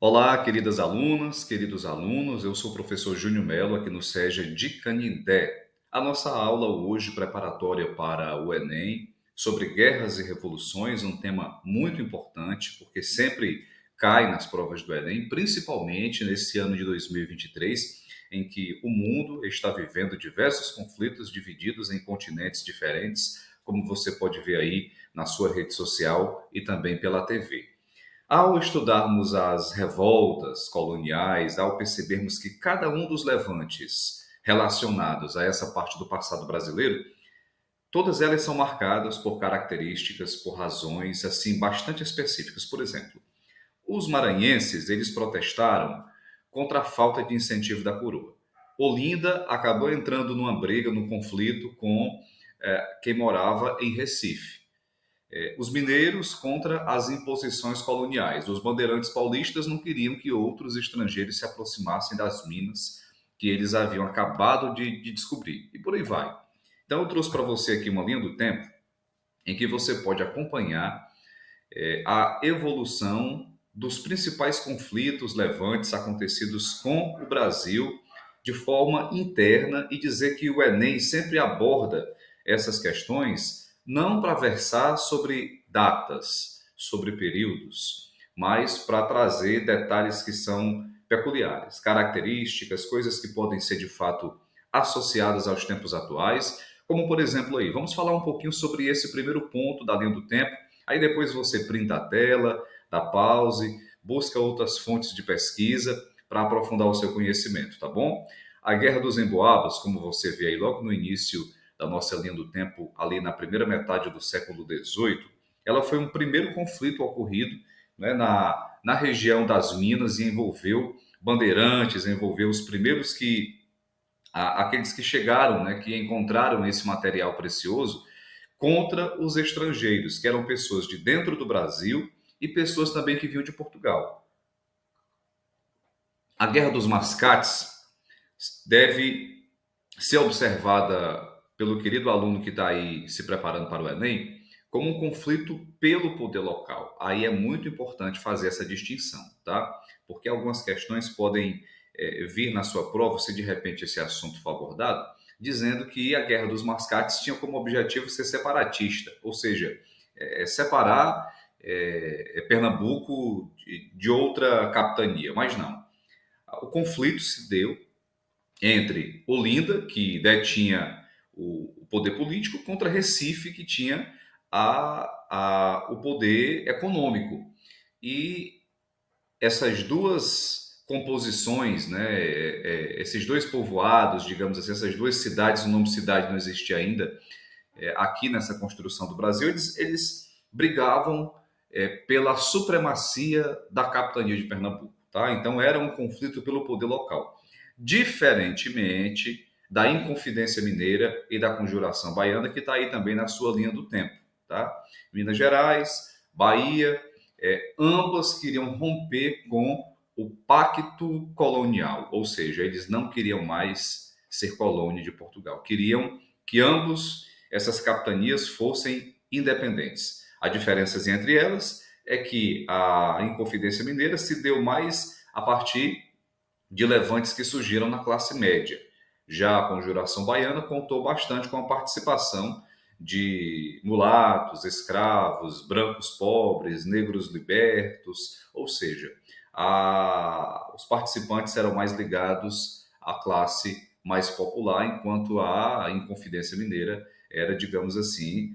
Olá, queridas alunas, queridos alunos, eu sou o professor Júnior Melo, aqui no SEJA de Canindé. A nossa aula hoje, preparatória para o Enem, sobre guerras e revoluções, um tema muito importante, porque sempre cai nas provas do Enem, principalmente nesse ano de 2023, em que o mundo está vivendo diversos conflitos divididos em continentes diferentes, como você pode ver aí na sua rede social e também pela TV. Ao estudarmos as revoltas coloniais, ao percebermos que cada um dos levantes relacionados a essa parte do passado brasileiro, todas elas são marcadas por características, por razões assim bastante específicas. Por exemplo, os maranhenses, eles protestaram contra a falta de incentivo da coroa. Olinda acabou entrando numa briga, num conflito com quem morava em Recife. Os mineiros contra as imposições coloniais. Os bandeirantes paulistas não queriam que outros estrangeiros se aproximassem das minas que eles haviam acabado de descobrir. E por aí vai. Então, eu trouxe para você aqui uma linha do tempo em que você pode acompanhar a evolução dos principais conflitos levantes acontecidos com o Brasil de forma interna e dizer que o Enem sempre aborda essas questões não para versar sobre datas, sobre períodos, mas para trazer detalhes que são peculiares, características, coisas que podem ser de fato associadas aos tempos atuais, como por exemplo aí, vamos falar um pouquinho sobre esse primeiro ponto da linha do tempo. Aí depois você printa a tela, dá pause, busca outras fontes de pesquisa para aprofundar o seu conhecimento, tá bom? A Guerra dos Emboabas, como você vê aí logo no início da nossa linha do tempo, ali na primeira metade do século XVIII, ela foi um primeiro conflito ocorrido, né, na região das Minas e envolveu bandeirantes, envolveu os primeiros aqueles que chegaram, né, que encontraram esse material precioso contra os estrangeiros, que eram pessoas de dentro do Brasil e pessoas também que vinham de Portugal. A Guerra dos Mascates deve ser observada pelo querido aluno que está aí se preparando para o Enem como um conflito pelo poder local. Aí é muito importante fazer essa distinção, tá? Porque algumas questões podem vir na sua prova, se de repente esse assunto for abordado, dizendo que a Guerra dos Mascates tinha como objetivo ser separatista, ou seja, separar Pernambuco de outra capitania, mas não. O conflito se deu entre Olinda, que detinha o poder político, contra Recife, que tinha o poder econômico. E essas duas composições, né, esses dois povoados, digamos assim, essas duas cidades, o nome cidade não existia ainda, aqui nessa construção do Brasil, eles brigavam pela supremacia da capitania de Pernambuco. Tá? Então era um conflito pelo poder local. Diferentemente da Inconfidência Mineira e da Conjuração Baiana, que está aí também na sua linha do tempo. Tá? Minas Gerais, Bahia, ambas queriam romper com o pacto colonial, ou seja, eles não queriam mais ser colônia de Portugal, queriam que ambos essas capitanias fossem independentes. A diferença entre elas é que a Inconfidência Mineira se deu mais a partir de levantes que surgiram na classe média. Já a Conjuração Baiana contou bastante com a participação de mulatos, escravos, brancos pobres, negros libertos, ou seja, os participantes eram mais ligados à classe mais popular, enquanto a Inconfidência Mineira era, digamos assim,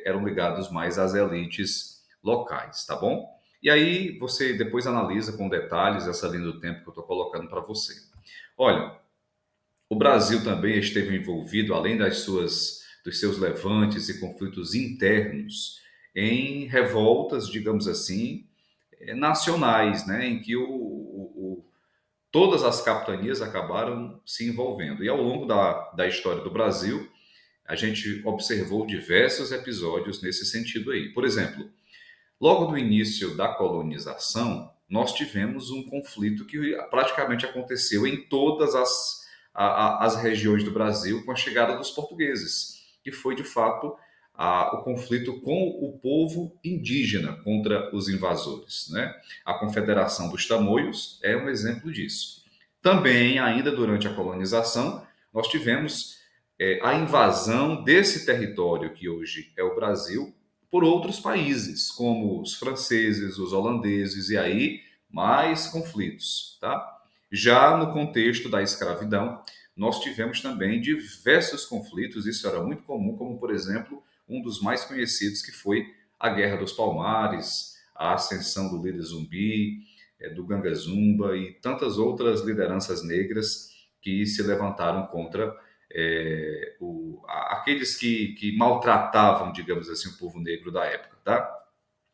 eram ligados mais às elites locais, tá bom? E aí você depois analisa com detalhes essa linha do tempo que eu estou colocando para você. Olha, o Brasil também esteve envolvido, além dos seus levantes e conflitos internos, em revoltas, digamos assim, nacionais, né, em que todas as capitanias acabaram se envolvendo. E ao longo da história do Brasil, a gente observou diversos episódios nesse sentido aí. Por exemplo, logo no início da colonização, nós tivemos um conflito que praticamente aconteceu em todas as regiões do Brasil com a chegada dos portugueses, que foi, de fato, o conflito com o povo indígena contra os invasores, né? A Confederação dos Tamoios é um exemplo disso. Também, ainda durante a colonização, nós tivemos a invasão desse território que hoje é o Brasil por outros países, como os franceses, os holandeses, e aí mais conflitos, tá? Já no contexto da escravidão, nós tivemos também diversos conflitos, isso era muito comum, como, por exemplo, um dos mais conhecidos, que foi a Guerra dos Palmares, a ascensão do líder Zumbi, do Ganga Zumba e tantas outras lideranças negras que se levantaram contra aqueles que maltratavam, digamos assim, o povo negro da época, tá?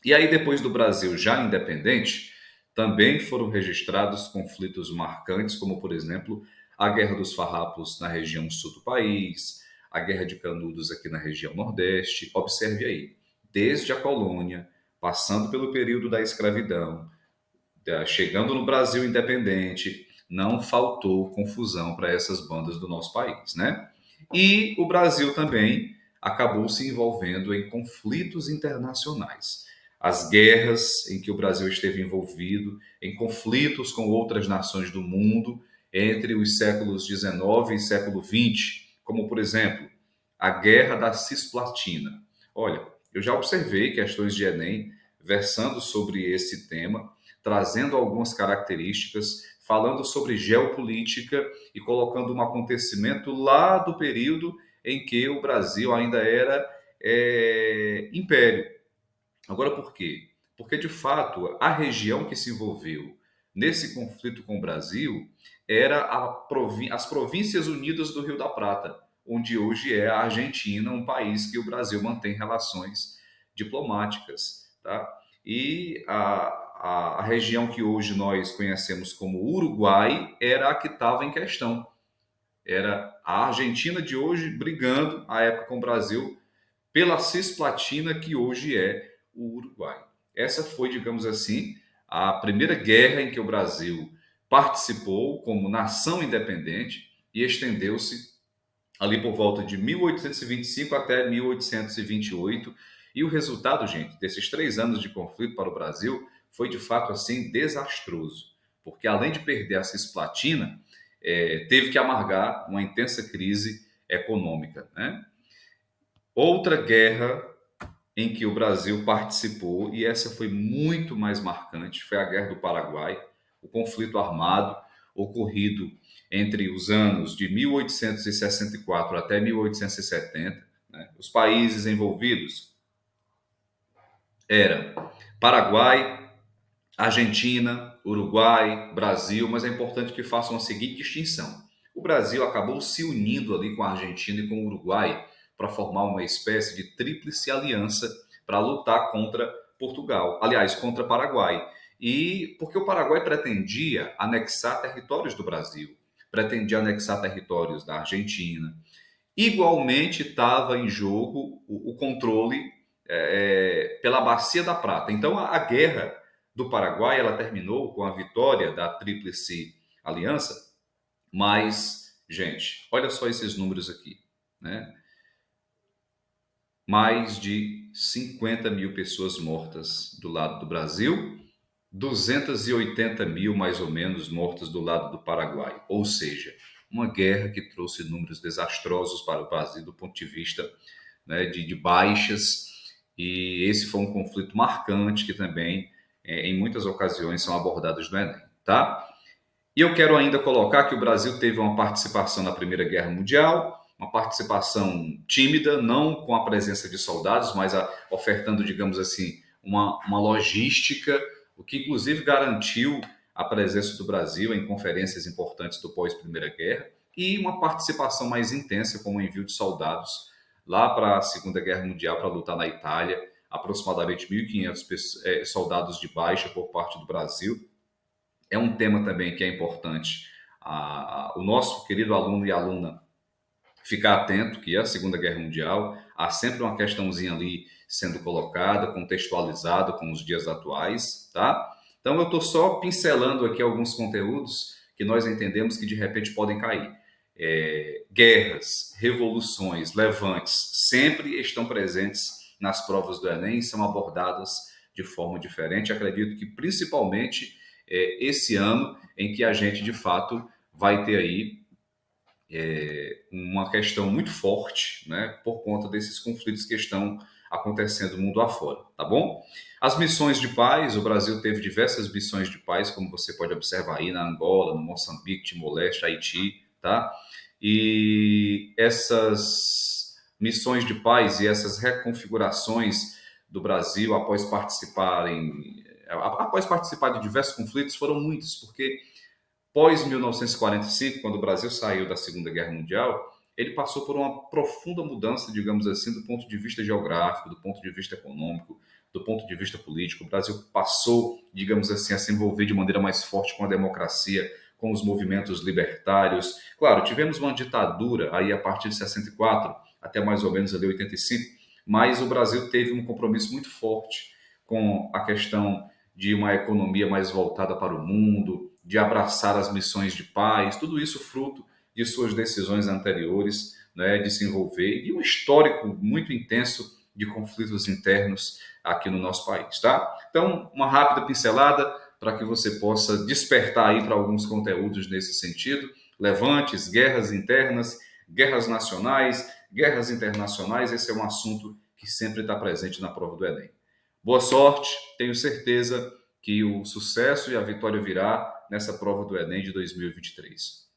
E aí, depois do Brasil já independente, também foram registrados conflitos marcantes, como, por exemplo, a Guerra dos Farrapos na região sul do país, a Guerra de Canudos aqui na região nordeste. Observe aí, desde a colônia, passando pelo período da escravidão, chegando no Brasil independente, não faltou confusão para essas bandas do nosso país, né? E o Brasil também acabou se envolvendo em conflitos internacionais. As guerras em que o Brasil esteve envolvido, em conflitos com outras nações do mundo, entre os séculos XIX e século XX, como, por exemplo, a Guerra da Cisplatina. Olha, eu já observei questões de Enem versando sobre esse tema, trazendo algumas características, falando sobre geopolítica e colocando um acontecimento lá do período em que o Brasil ainda era império. Agora, por quê? Porque, de fato, a região que se envolveu nesse conflito com o Brasil era as Províncias Unidas do Rio da Prata, onde hoje é a Argentina, um país que o Brasil mantém relações diplomáticas, tá? E a região que hoje nós conhecemos como Uruguai era a que estava em questão. Era a Argentina de hoje brigando, à época, com o Brasil, pela Cisplatina, que hoje é o Uruguai. Essa foi, digamos assim, a primeira guerra em que o Brasil participou como nação independente e estendeu-se ali por volta de 1825 até 1828. E o resultado, gente, desses 3 anos de conflito para o Brasil foi, de fato, assim, desastroso. Porque, além de perder a Cisplatina, teve que amargar uma intensa crise econômica, né? Outra guerra em que o Brasil participou, e essa foi muito mais marcante, foi a Guerra do Paraguai, o conflito armado ocorrido entre os anos de 1864 até 1870. Né? Os países envolvidos eram Paraguai, Argentina, Uruguai, Brasil, mas é importante que façam a seguinte distinção. O Brasil acabou se unindo ali com a Argentina e com o Uruguai para formar uma espécie de tríplice aliança para lutar contra Portugal, aliás, contra Paraguai. E porque o Paraguai pretendia anexar territórios do Brasil, pretendia anexar territórios da Argentina. Igualmente estava em jogo o controle pela Bacia da Prata. Então, a guerra do Paraguai ela terminou com a vitória da Tríplice Aliança, mas, gente, olha só esses números aqui, né? Mais de 50 mil pessoas mortas do lado do Brasil, 280 mil, mais ou menos, mortas do lado do Paraguai. Ou seja, uma guerra que trouxe números desastrosos para o Brasil do ponto de vista, né, de baixas, e esse foi um conflito marcante que também, em muitas ocasiões, são abordados no Enem, tá? E eu quero ainda colocar que o Brasil teve uma participação na Primeira Guerra Mundial, uma participação tímida, não com a presença de soldados, mas ofertando, digamos assim, uma logística, o que inclusive garantiu a presença do Brasil em conferências importantes do pós-Primeira Guerra, e uma participação mais intensa, com o envio de soldados lá para a Segunda Guerra Mundial para lutar na Itália, aproximadamente 1.500 soldados de baixa por parte do Brasil. É um tema também que é importante o nosso querido aluno e aluna ficar atento, que é a Segunda Guerra Mundial. Há sempre uma questãozinha ali sendo colocada, contextualizada com os dias atuais, tá? Então, eu estou só pincelando aqui alguns conteúdos que nós entendemos que de repente podem cair. guerras, revoluções, levantes, sempre estão presentes nas provas do Enem e são abordadas de forma diferente. Acredito que principalmente esse ano em que a gente, de fato, vai ter aí uma questão muito forte, né, por conta desses conflitos que estão acontecendo mundo afora, tá bom? As missões de paz, o Brasil teve diversas missões de paz, como você pode observar aí na Angola, no Moçambique, Timor-Leste, Haiti, tá? E essas missões de paz e essas reconfigurações do Brasil após participar de diversos conflitos foram muitos, porque pós 1945, quando o Brasil saiu da Segunda Guerra Mundial, ele passou por uma profunda mudança, digamos assim, do ponto de vista geográfico, do ponto de vista econômico, do ponto de vista político. O Brasil passou, digamos assim, a se envolver de maneira mais forte com a democracia, com os movimentos libertários. Claro, tivemos uma ditadura aí a partir de 64 até mais ou menos ali 85, mas o Brasil teve um compromisso muito forte com a questão de uma economia mais voltada para o mundo, de abraçar as missões de paz, tudo isso fruto de suas decisões anteriores, né, de se envolver e de um histórico muito intenso de conflitos internos aqui no nosso país, tá? Então, uma rápida pincelada para que você possa despertar aí para alguns conteúdos nesse sentido: levantes, guerras internas, guerras nacionais, guerras internacionais. Esse é um assunto que sempre está presente na prova do Enem. Boa sorte, tenho certeza que o sucesso e a vitória virá nessa prova do Enem de 2023.